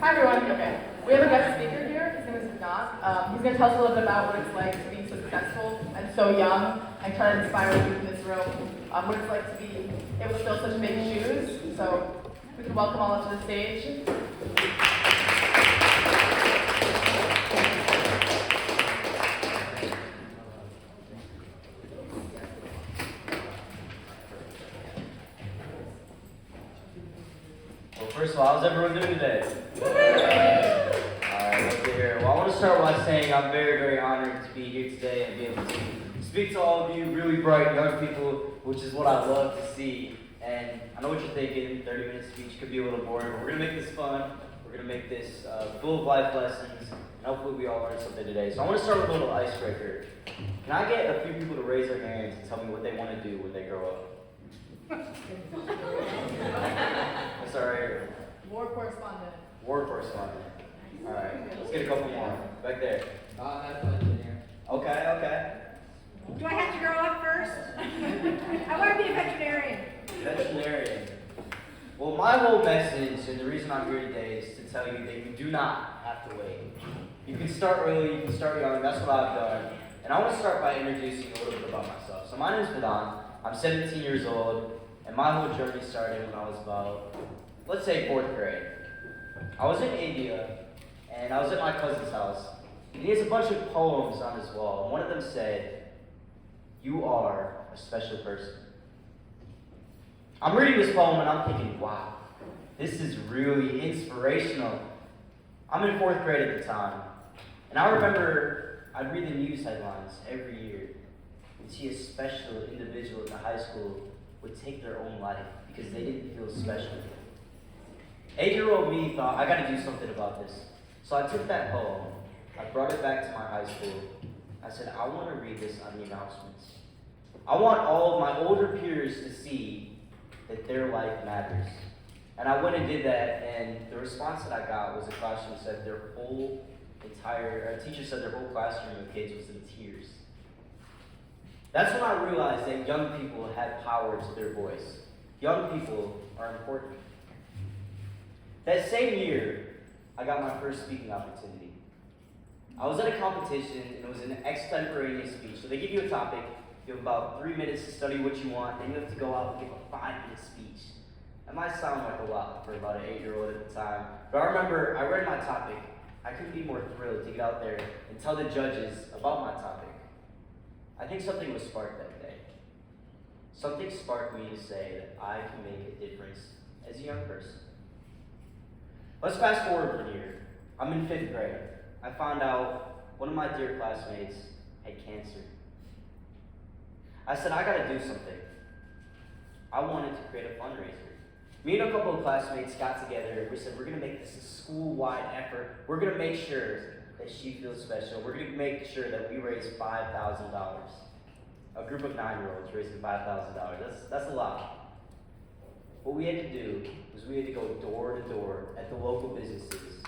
Hi everyone. Okay. We have a guest speaker here. His name is Vinod. He's going to tell us a little bit about what it's like to be successful and so young and try to inspire you in this room. What it's like to be able to fill such big shoes. So we can welcome all up to the stage. Well, first of all, how's everyone doing today? Alright, love to hear. Well, I want to start by saying I'm very, very honored to be here today and be able to speak to all of you really bright young people, which is what I love to see. And I know what you're thinking, 30-minute speech could be a little boring, but we're going to make this fun. We're going to make this full of life lessons, and hopefully we all learn something today. So I want to start with a little icebreaker. Can I get a few people to raise their hands and tell me what they want to do when they grow up? Sorry. War correspondent. War correspondent. Alright, let's get a couple more. Back there. Medical engineer. Okay. Do I have to grow up first? I want to be a veterinarian. Veterinarian. Well, my whole message and the reason I'm here today is to tell you that you do not have to wait. You can start early, you can start young, that's what I've done. And I want to start by introducing you a little bit about myself. So my name is Vedant, I'm 17 years old, and my whole journey started when I was about, let's say, 4th grade. I was in India, and I was at my cousin's house, and he has a bunch of poems on his wall. One of them said, "You are a special person." I'm reading this poem and I'm thinking, wow, this is really inspirational. I'm in 4th grade at the time, and I remember I'd read the news headlines every year and see a special individual in the high school would take their own life because they didn't feel special. 8-year-old me thought, I gotta do something about this. So I took that poem, I brought it back to my high school. I said, I want to read this on the announcements. I want all of my older peers to see that their life matters. And I went and did that, and the response that I got was a classroom said teacher said their whole classroom of kids was in tears. That's when I realized that young people had power to their voice. Young people are important. That same year, I got my first speaking opportunity. I was at a competition, and it was an extemporaneous speech. So they give you a topic, you have about 3 minutes to study what you want, then you have to go out and give a 5-minute speech. That might sound like a lot for about an 8-year-old at the time, but I remember I read my topic. I couldn't be more thrilled to get out there and tell the judges about my topic. I think something was sparked that day. Something sparked me to say that I can make a difference as a young person. Let's fast forward from here. I'm in 5th grade. I found out one of my dear classmates had cancer. I said, I gotta do something. I wanted to create a fundraiser. Me and a couple of classmates got together. We said, we're gonna make this a school-wide effort. We're gonna make sure that she feels special. We're gonna make sure that we raise $5,000. A group of 9-year-olds raising $5,000. That's a lot. What we had to do was we had to go door to door at the local businesses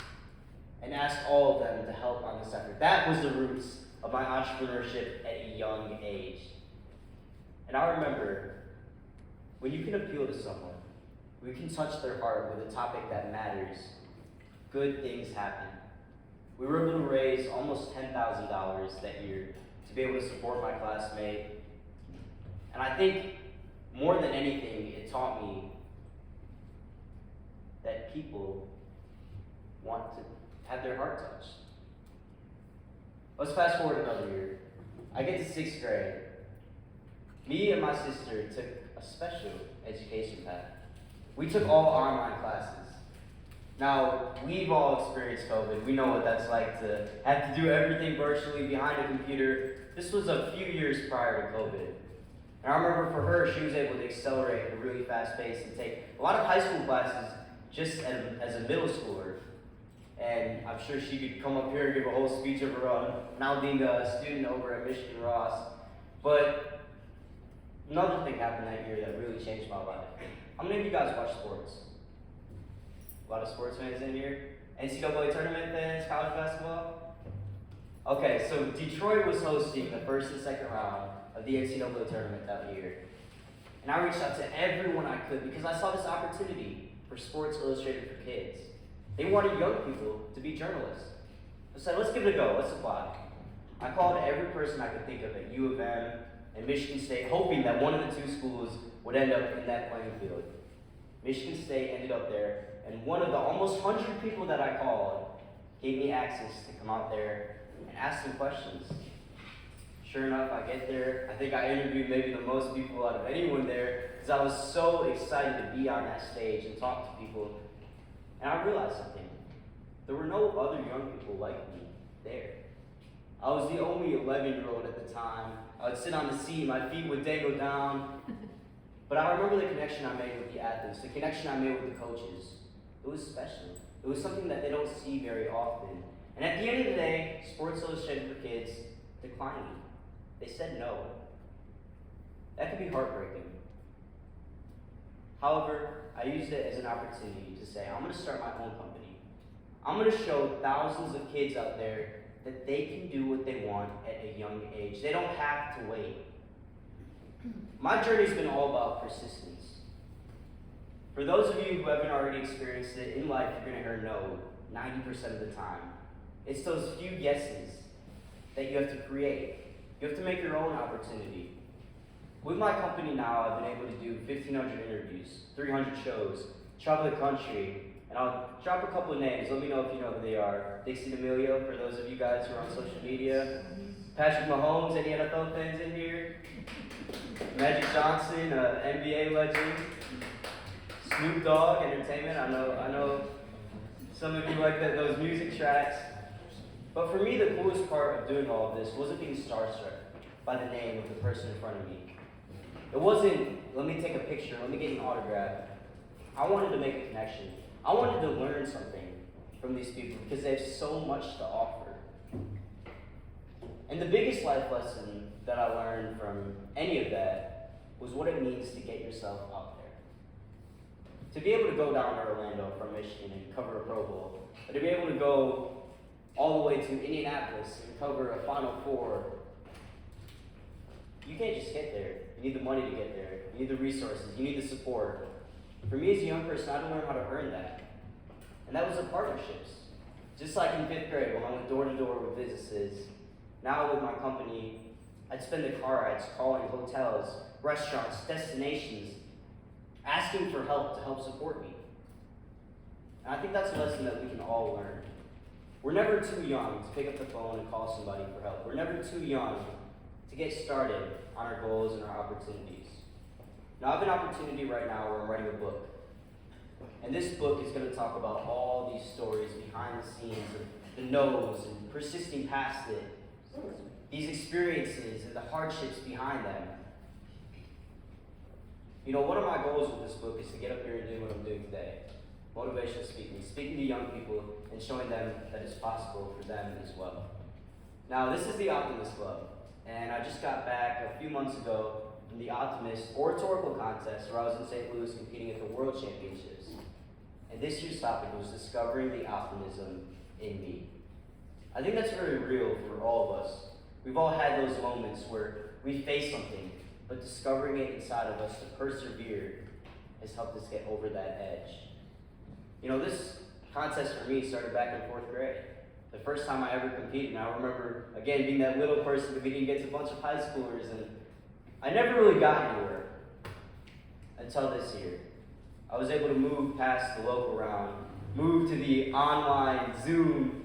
and ask all of them to help on this effort. That was the roots of my entrepreneurship at a young age. And I remember, when you can appeal to someone, when you can touch their heart with a topic that matters, good things happen. We were able to raise almost $10,000 that year to be able to support my classmate. And I think, more than anything, it taught me that people want to have their heart touched. Let's fast forward another year. I get to 6th grade. Me and my sister took a special education path. We took all online classes. Now, we've all experienced COVID. We know what that's like to have to do everything virtually behind a computer. This was a few years prior to COVID. And I remember for her, she was able to accelerate at a really fast pace and take a lot of high school classes just as a middle schooler. And I'm sure she could come up here and give a whole speech of her own, now being a student over at Michigan Ross. But another thing happened that year that really changed my life. How many of you guys watch sports? A lot of sports fans in here? NCAA tournament fans, college basketball? Okay, so Detroit was hosting the first and second round of the NCAA tournament that year. And I reached out to everyone I could because I saw this opportunity for Sports Illustrated for Kids. They wanted young people to be journalists. I said, let's give it a go, let's apply. I called every person I could think of at U of M and Michigan State, hoping that one of the two schools would end up in that playing field. Michigan State ended up there, and one of the almost 100 people that I called gave me access to come out there and ask some questions. Sure enough, I get there. I think I interviewed maybe the most people out of anyone there because I was so excited to be on that stage and talk to people. And I realized something. There were no other young people like me there. I was the only 11-year-old at the time. I would sit on the seat, my feet would dangle down. But I remember the connection I made with the athletes, the connection I made with the coaches. It was special. It was something that they don't see very often. And at the end of the day, Sports Illustrated for Kids declined me. They said no. That could be heartbreaking. However, I used it as an opportunity to say, I'm going to start my own company. I'm going to show thousands of kids out there that they can do what they want at a young age. They don't have to wait. My journey's been all about persistence. For those of you who haven't already experienced it, in life you're going to hear no 90% of the time. It's those few yeses that you have to create. You have to make your own opportunity. With my company now, I've been able to do 1,500 interviews, 300 shows, travel the country, and I'll drop a couple of names. Let me know if you know who they are. Dixie D'Amelio, for those of you guys who are on social media. Patrick Mahomes, any NFL fans in here? Magic Johnson, NBA legend. Snoop Dogg, Entertainment. I know some of you like those music tracks. But for me, the coolest part of doing all of this wasn't being starstruck by the name of the person in front of me. It wasn't, let me take a picture, let me get an autograph. I wanted to make a connection. I wanted to learn something from these people because they have so much to offer. And the biggest life lesson that I learned from any of that was what it means to get yourself out there. To be able to go down to Orlando from Michigan and cover a Pro Bowl, or to be able to go all the way to Indianapolis and cover a Final Four. You can't just get there. You need the money to get there. You need the resources. You need the support. For me as a young person, I had to learn how to earn that. And that was the partnerships. Just like in 5th grade when I went door to door with businesses, now with my company, I'd spend the car rides calling hotels, restaurants, destinations, asking for help to help support me. And I think that's a lesson that we can all learn. We're never too young to pick up the phone and call somebody for help. We're never too young to get started on our goals and our opportunities. Now, I have an opportunity right now where I'm writing a book. And this book is going to talk about all these stories behind the scenes of the no's and persisting past it, these experiences and the hardships behind them. You know, one of my goals with this book is to get up here and do what I'm doing today. Motivational speaking to young people and showing them that it's possible for them as well. Now, this is the Optimist Club, and I just got back a few months ago from the Optimist Oratorical Contest where I was in St. Louis competing at the World Championships. And this year's topic was discovering the optimism in me. I think that's very real for all of us. We've all had those moments where we face something, but discovering it inside of us to persevere has helped us get over that edge. You know, this contest for me started back in 4th grade. The first time I ever competed, and I remember, again, being that little person competing against a bunch of high schoolers, and I never really got anywhere until this year. I was able to move past the local round, move to the online Zoom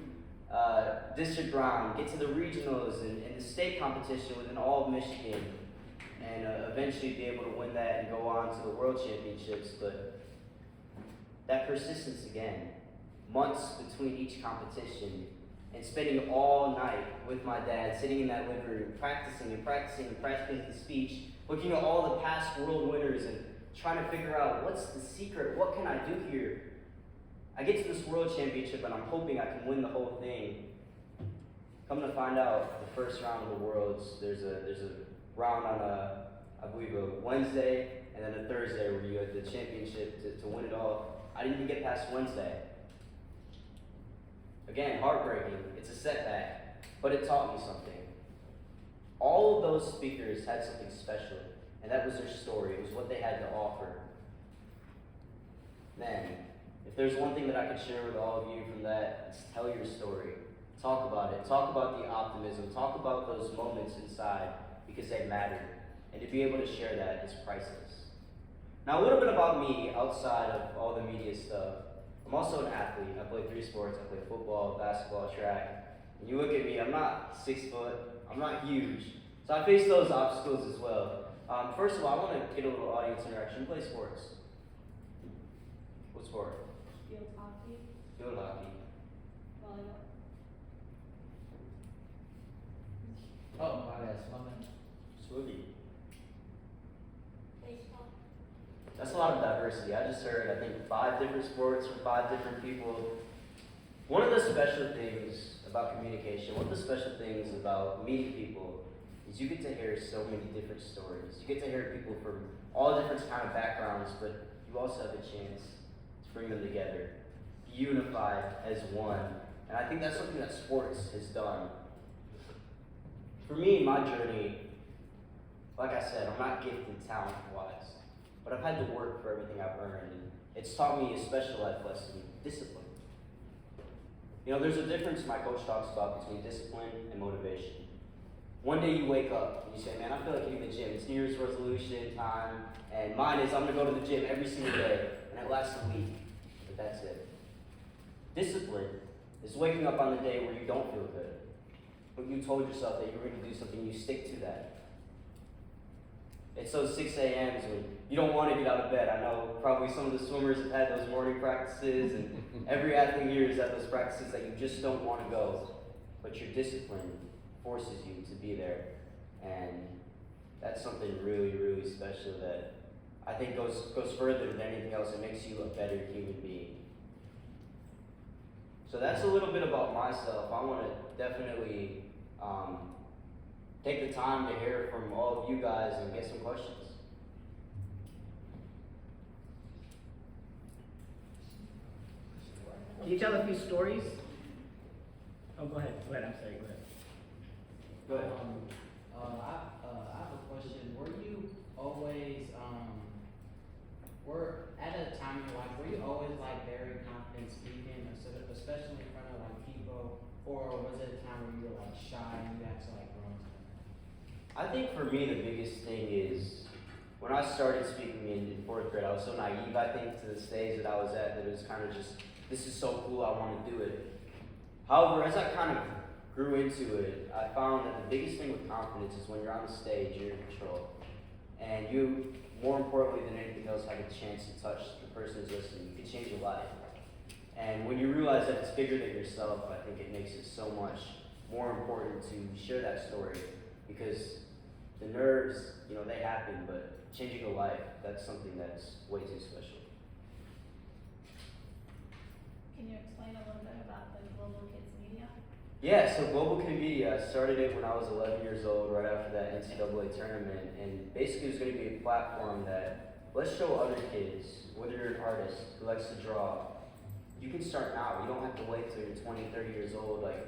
district round, get to the regionals and the state competition within all of Michigan, and eventually be able to win that and go on to the World Championships. But that persistence again, months between each competition, and spending all night with my dad, sitting in that living room, practicing the speech, looking at all the past world winners and trying to figure out what's the secret, what can I do here? I get to this World Championship and I'm hoping I can win the whole thing. Come to find out, the first round of the Worlds, there's a round on I believe a Wednesday and then a Thursday where you had the championship to win it all. I didn't even get past Wednesday. Again, heartbreaking. It's a setback, but it taught me something. All of those speakers had something special, and that was their story. It was what they had to offer. Man, if there's one thing that I could share with all of you from that, it's tell your story. Talk about it. Talk about the optimism. Talk about those moments inside because they matter. And to be able to share that is priceless. Now, a little bit about me outside of all the media stuff. I'm also an athlete. I play 3 sports. I play football, basketball, track. And you look at me, I'm not 6 foot. I'm not huge. So I face those obstacles as well. First of all, I want to get a little audience interaction. Play sports. What sport? Field hockey, Field hockey. volleyball. Oh, my bad, swimming. Swimming. Baseball. That's a lot of diversity. I just heard, I think, 5 different sports from 5 different people. One of the special things about communication, one of the special things about meeting people is you get to hear so many different stories. You get to hear people from all different kind of backgrounds, but you also have a chance to bring them together, be unified as one. And I think that's something that sports has done. For me, my journey, like I said, I'm not gifted talent-wise, but I've had to work for everything I've earned, and it's taught me a special life lesson, discipline. You know, there's a difference my coach talks about between discipline and motivation. One day you wake up and you say, man, I feel like hitting the gym. It's New Year's resolution time, and mine is I'm gonna go to the gym every single day, and it lasts a week, but that's it. Discipline is waking up on the day where you don't feel good, but you told yourself that you were gonna do something, you stick to that. It's those 6 a.m.s when you don't want to get out of bed. I know probably some of the swimmers have had those morning practices, and every athlete here has had those practices that you just don't want to go. But your discipline forces you to be there. And that's something really, really special that I think goes further than anything else. It makes you a better human being. So that's a little bit about myself. I want to definitely take the time to hear from all of you guys and get some questions. Can you tell a few stories? Oh, go ahead, I'm sorry, go ahead. Go ahead. I have a question. Were you always, at a time in your life, were you always like very confident speaking, especially in front of like people, or was it a time where you were like shy and you had to like grow into that? I think for me the biggest thing is when I started speaking in 4th grade, I was so naive, I think, to the stage that I was at, that it was kind of just, this is so cool, I want to do it. However, as I kind of grew into it, I found that the biggest thing with confidence is when you're on the stage, you're in control. And you, more importantly than anything else, have a chance to touch the person who's listening. You can change your life. And when you realize that it's bigger than yourself, I think it makes it so much more important to share that story. Because the nerves, you know, they happen, but changing a life, that's something that's way too special. Can you explain a little bit about the Global Kids Media? Yeah, so Global Kid Media, I started it when I was 11 years old, right after that NCAA tournament, and basically it was going to be a platform that, let's show other kids, whether you're an artist who likes to draw, you can start now. You don't have to wait till you're 20, 30 years old. Like,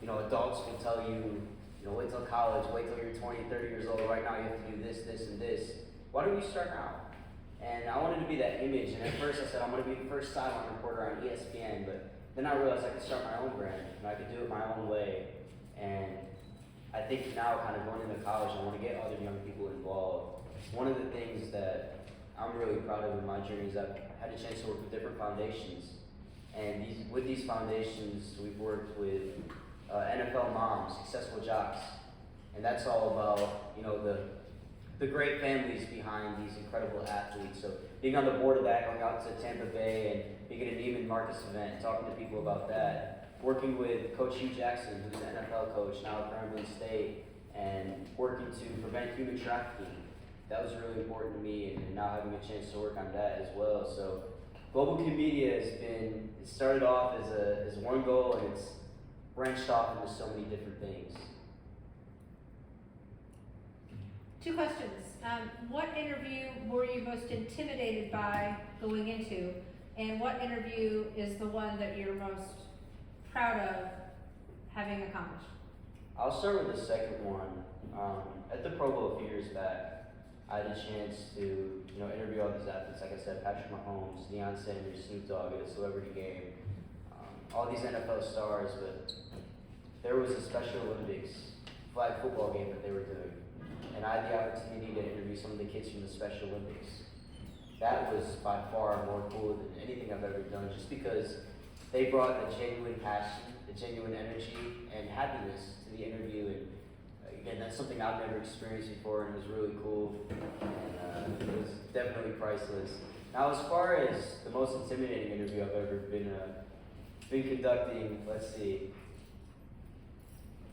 you know, adults will tell you, you know, wait till college, wait till you're 20, 30 years old. Right now you have to do this, this, and this. Why don't you start now? And I wanted to be that image, and at first I said I'm going to be the first sideline reporter on ESPN, but then I realized I could start my own brand, and I could do it my own way. And I think now, kind of going into college, I want to get other young people involved. One of the things that I'm really proud of in my journey is I've had a chance to work with different foundations. And with these foundations, we've worked with NFL moms, successful jocks, and that's all about, you know, the great families behind these incredible athletes. So being on the board of that, going out to Tampa Bay and being at a Neiman Marcus event, and talking to people about that. Working with Coach Hugh Jackson, who's an NFL coach now at Grambling State, and working to prevent human trafficking. That was really important to me, and now having a chance to work on that as well. So Global Kid Media has been, it started off as one goal, and it's branched off into so many different things. 2 questions. What interview were you most intimidated by going into? And what interview is the one that you're most proud of having accomplished? I'll start with the second one. At the Pro Bowl a few years back, I had a chance to, interview all these athletes. Like I said, Patrick Mahomes, Deion Sanders, Snoop Dogg at a celebrity game, all these NFL stars. But there was a Special Olympics flag football game that they were doing, and I had the opportunity to interview some of the kids from the Special Olympics. That was by far more cool than anything I've ever done, just because they brought a genuine passion, a genuine energy, and happiness to the interview. And again, that's something I've never experienced before, and it was really cool. And it was definitely priceless. Now, as far as the most intimidating interview I've ever been conducting, let's see.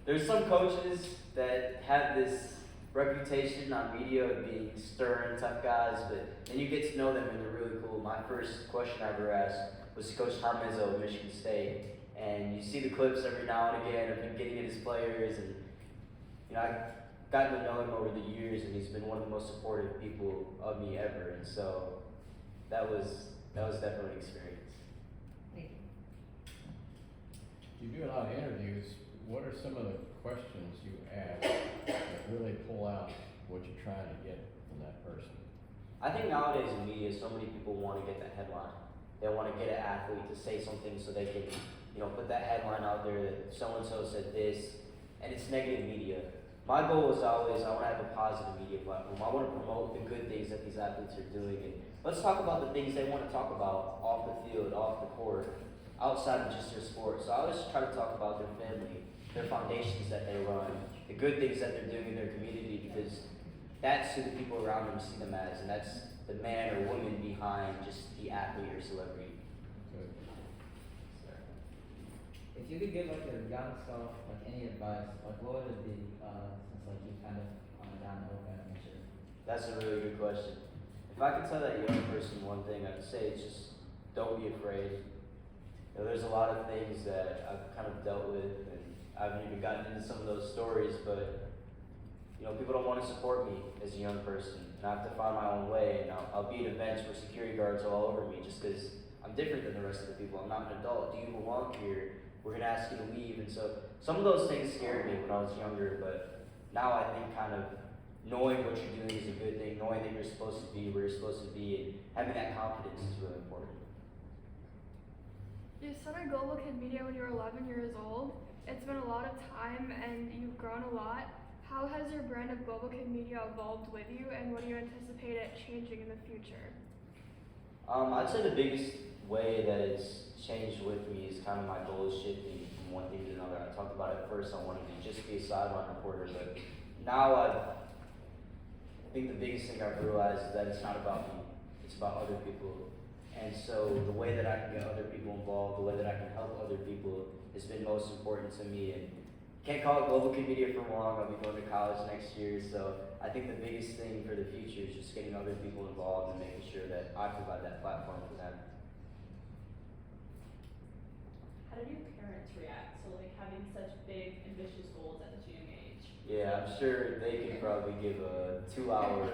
There's some coaches that have this reputation on media of being stern, tough guys, but then you get to know them and they're really cool. My first question I ever asked was to Coach Tom Izzo of Michigan State, and you see the clips every now and again of him getting at his players, and I've gotten to know him over the years, and he's been one of the most supportive people of me ever, and so that was definitely an experience. Thank you. You do a lot of interviews. What are some of the questions you ask that really pull out what you're trying to get from that person? I think nowadays in media, so many people want to get that headline. They want to get an athlete to say something so they can, put that headline out there that so-and-so said this, and it's negative media. My goal is always, I want to have a positive media platform. I want to promote the good things that these athletes are doing, and let's talk about the things they want to talk about off the field, off the court, outside of just their sport. So I always try to talk about their family, their foundations that they run, the good things that they're doing in their community, because that's who the people around them see them as, and that's the man or woman behind just the athlete or celebrity. Good. If you could give like your young self like any advice, like what would it be? Since like you kind of on a downhill kind of nature. That's a really good question. If I could tell that young person one thing, I'd say it's just don't be afraid. There's a lot of things that I've kind of dealt with, and I haven't even gotten into some of those stories, but people don't want to support me as a young person, and I have to find my own way, and I'll be at events where security guards are all over me just because I'm different than the rest of the people. I'm not an adult. Do you belong here? We're going to ask you to leave. And so some of those things scared me when I was younger, but now I think kind of knowing what you're doing is a good thing, knowing that you're supposed to be where you're supposed to be, and having that confidence is really important. You started Global Kid Media when you were 11 years old. It's been a lot of time and you've grown a lot. How has your brand of Global Kid Media evolved with you, and what do you anticipate it changing in the future? I'd say the biggest way that it's changed with me is kind of my goals shifting from one thing to another. I talked about it first, I wanted to just be a sideline reporter, but now I think the biggest thing I've realized is that it's not about me, it's about other people. And so the way that I can get other people involved, the way that I can help other people has been most important to me. And can't call it Global Kid Media for long. I'll be going to college next year, so I think the biggest thing for the future is just getting other people involved and making sure that I provide that platform for them. How did your parents react? So like having such big, ambitious goals at this young age. Yeah, I'm sure they could probably give a 2-hour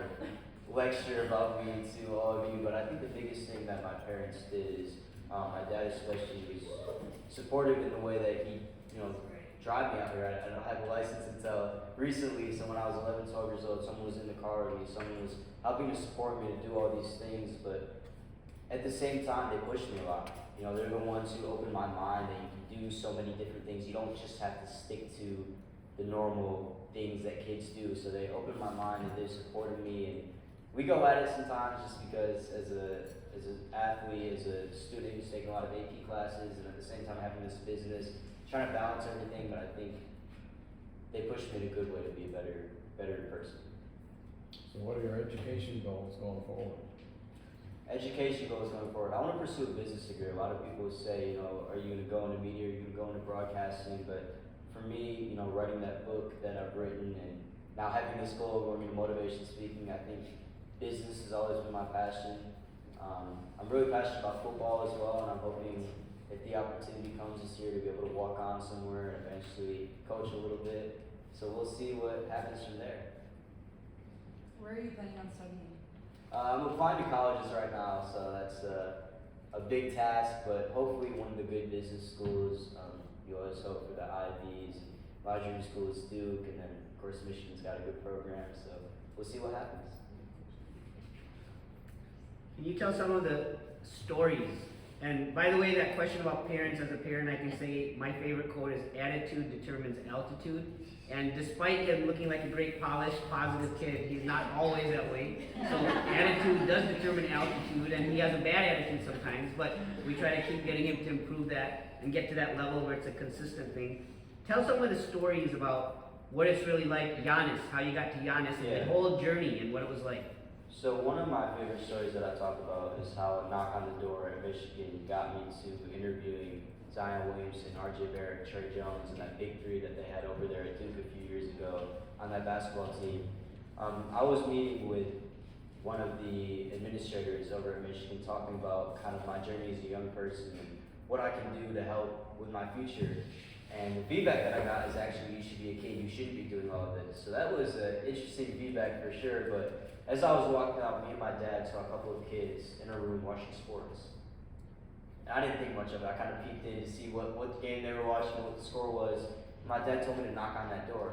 lecture about me to all of you, but I think the biggest thing that my parents did is, my dad especially was supportive in the way that he, drive me out here. I don't have a license until recently, so when I was 11, 12 years old, someone was in the car with me, someone was helping to support me to do all these things, but at the same time, they pushed me a lot. They're the ones who opened my mind that you can do so many different things. You don't just have to stick to the normal things that kids do, so they opened my mind and they supported me, and we go at it sometimes just because as an athlete, as a student who's taking a lot of AP classes, and at the same time having this business, trying to balance everything, but I think they pushed me in a good way to be a better person. So what are your education goals going forward? Education goals going forward. I want to pursue a business degree. A lot of people say, are you going to go into media, are you going to go into broadcasting? But for me, writing that book that I've written and now having this goal of going into motivation speaking, I think business has always been my passion. I'm really passionate about football as well, and I'm hoping if the opportunity comes this year to be able to walk on somewhere and eventually coach a little bit. So we'll see what happens from there. Where are you planning on studying? I'm applying to colleges right now, so that's a big task, but hopefully one of the good business schools. You always hope for the Ivies. My dream school is Duke, and then of course Michigan's got a good program, so we'll see what happens. Can you tell some of the stories? And by the way, that question about parents, as a parent, I can say my favorite quote is attitude determines altitude. And despite him looking like a great polished, positive kid, he's not always that way. So attitude does determine altitude, and he has a bad attitude sometimes, but we try to keep getting him to improve that and get to that level where it's a consistent thing. Tell some of the stories about what it's really like, Giannis, how you got to Giannis, and Yeah. the whole journey and what it was like. So one of my favorite stories that I talk about is how a knock on the door at Michigan got me to interviewing Zion Williamson, R.J. Barrett, Trey Jones, and that big three that they had over there at Duke a few years ago on that basketball team. I was meeting with one of the administrators over at Michigan talking about kind of my journey as a young person and what I can do to help with my future. And the feedback that I got is actually, you should be a kid, you shouldn't be doing all of this. So that was interesting feedback for sure, but as I was walking out, me and my dad saw a couple of kids in a room watching sports. And I didn't think much of it. I kind of peeked in to see what game they were watching, what the score was. My dad told me to knock on that door.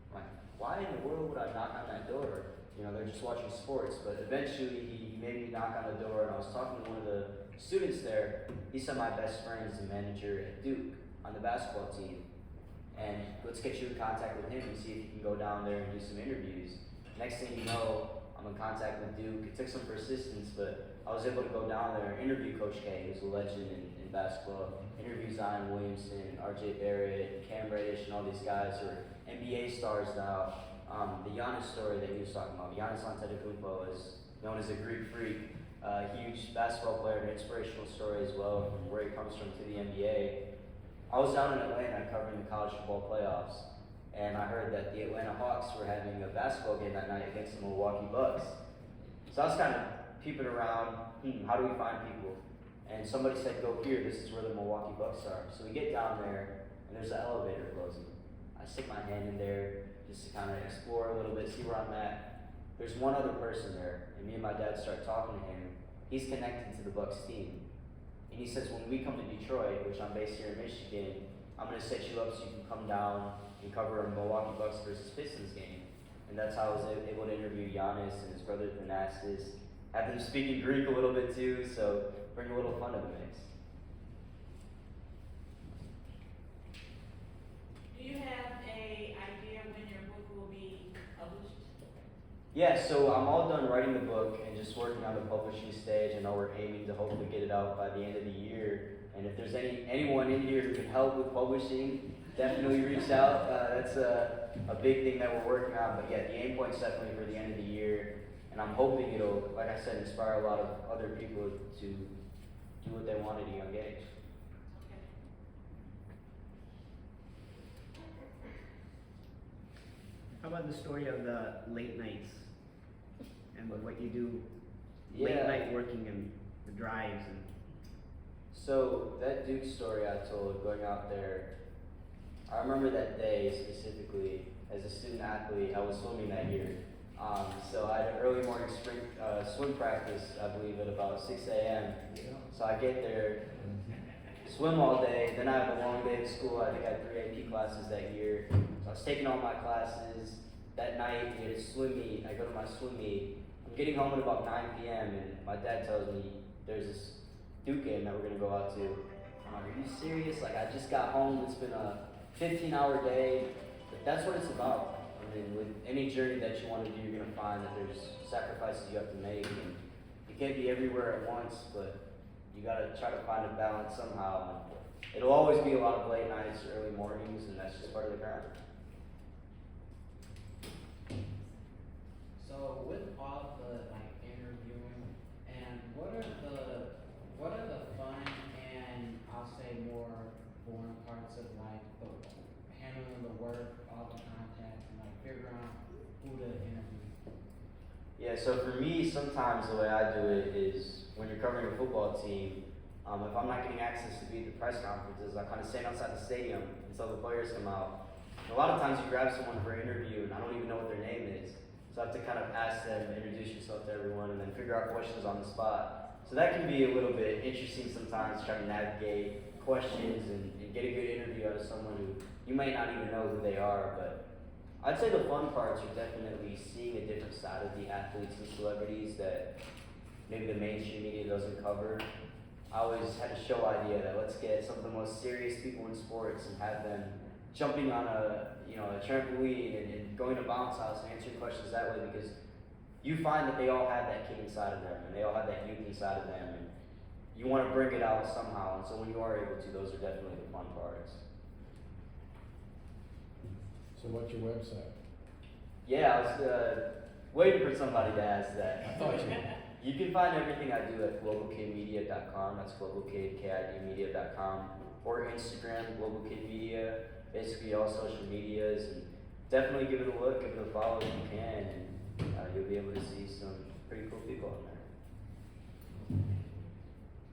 I'm like, why in the world would I knock on that door? You know, they're just watching sports. But eventually he made me knock on the door, and I was talking to one of the students there. He said my best friend is a manager at Duke on the basketball team. And let's get you in contact with him and see if you can go down there and do some interviews. Next thing you know, I'm in contact with Duke. It took some persistence, but I was able to go down there and interview Coach K, who's a legend in basketball, interview Zion Williamson, R.J. Barrett, Cam Reddish, and all these guys who are NBA stars now. The Giannis story that he was talking about, Giannis Antetokounmpo is known as a Greek freak, huge basketball player, an inspirational story as well, from where he comes from to the NBA. I was down in Atlanta covering the college football playoffs. And I heard that the Atlanta Hawks were having a basketball game that night against the Milwaukee Bucks. So I was kind of peeping around, how do we find people? And somebody said, go here, this is where the Milwaukee Bucks are. So we get down there, and there's an elevator closing. I stick my hand in there just to kind of explore a little bit, see where I'm at. There's one other person there, and me and my dad start talking to him. He's connected to the Bucks team. And he says, when we come to Detroit, which I'm based here in Michigan, I'm going to set you up so you can come down and cover a Milwaukee Bucks versus Pistons game. And that's how I was able to interview Giannis and his brother Thanasis. Have them speaking Greek a little bit too, so bring a little fun to the mix. Do you have a idea when your book will be published? Yeah, so I'm all done writing the book and just working on the publishing stage. I know we're aiming to hopefully get it out by the end of the year. And if there's anyone in here who can help with publishing, definitely reach out. That's a big thing that we're working on. But yeah, the aim point's definitely for the end of the year. And I'm hoping it'll, like I said, inspire a lot of other people to do what they want at a young age. How about the story of the late nights and what you do, Yeah. late night working and the drives and. So that Duke story I told, going out there, I remember that day specifically. As a student athlete, I was swimming that year. So I had an early morning swim practice, I believe, at about 6 a.m. So I get there, swim all day, then I have a long day of school. I think I had 3 AP classes that year. So I was taking all my classes. That night, we had a swim meet. I go to my swim meet. I'm getting home at about 9 p.m. and my dad tells me there's this Duke game that we're going to go out to. I'm like, are you serious? Like, I just got home. It's been a 15-hour day. But that's what it's about. I mean, with any journey that you want to do, you're going to find that there's sacrifices you have to make. And you can't be everywhere at once, but you got to try to find a balance somehow. And it'll always be a lot of late nights, early mornings, and that's just part of the grind. So with all the like interviewing, and what are the fun and I'll say more boring parts of like the handling the work, all the contacts, and like figuring out who to interview? Yeah, so for me, sometimes the way I do it is when you're covering a football team, if I'm not getting access to be at the press conferences, I kind of stand outside the stadium until the players come out. And a lot of times you grab someone for an interview and I don't even know what their name is. So I have to kind of ask them, introduce yourself to everyone, and then figure out questions on the spot. So that can be a little bit interesting sometimes, trying to navigate questions and get a good interview out of someone who you might not even know who they are. But I'd say the fun parts are definitely seeing a different side of the athletes and celebrities that maybe the mainstream media doesn't cover. I always had a show idea that let's get some of the most serious people in sports and have them jumping on a trampoline and going to bounce house and answering questions that way, because you find that they all have that kid inside of them and they all have that youth inside of them, and you want to bring it out somehow. And so when you are able to, those are definitely the fun parts. So what's your website? Yeah, I was waiting for somebody to ask that. I thought you, You can find everything I do at globalkidmedia.com. That's globalkidmedia.com, or Instagram, globalkidmedia. Basically all social medias, and definitely give it a look, give it a follow if you can, and you'll be able to see some pretty cool people on there.